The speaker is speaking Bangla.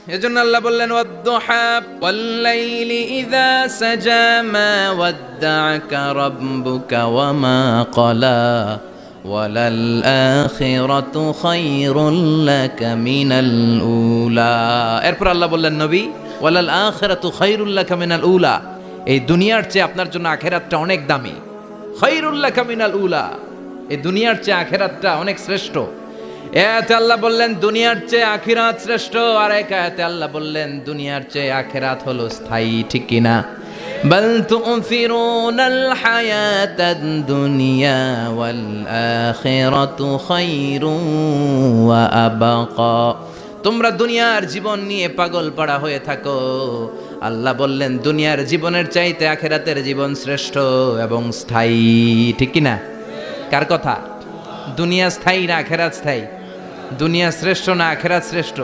এজন্য আল্লাহ বললেন ওয়াদ-দুহা ওয়াল-লাইলি ইযা সাজা মা ওয়াদ্দা'আকা রাব্বুকা ওয়া মা ক্বালা ওয়ালাল আখিরাতু খায়রুল লাকা মিনাল উলা। এরপর আল্লাহ বললেন নবী ওয়ালাল আখিরাতু খায়রুল লাকা মিনাল উলা, এই দুনিয়ার চেয়ে আপনার জন্য আখিরাতটা অনেক দামি। খায়রুল লাকা মিনাল উলা, এই দুনিয়ার চেয়ে আখিরাতটা অনেক শ্রেষ্ঠ। এতে আল্লাহ বললেন দুনিয়ার চেয়ে আখিরাত শ্রেষ্ঠ, আর এক আয়াতে আল্লাহ বললেন দুনিয়ার চেয়ে আখিরাত হলো স্থায়ী। ঠিক কিনা? বাল তু'থিরুনাল হায়াতাদ দুনিয়া ওয়াল আখিরাতু খায়রুন ওয়া আবকা। তোমরা দুনিয়ার জীবন নিয়ে পাগল পাড়া হয়ে থাকো, আল্লাহ বললেন দুনিয়ার জীবনের চাইতে আখিরাতের জীবন শ্রেষ্ঠ এবং স্থায়ী। ঠিক কিনা? কার কথা? দুনিয়া স্থায়ী না আখিরাত স্থায়ী? দুনিয়া শ্রেষ্ঠ না আখিরাত শ্রেষ্ঠ?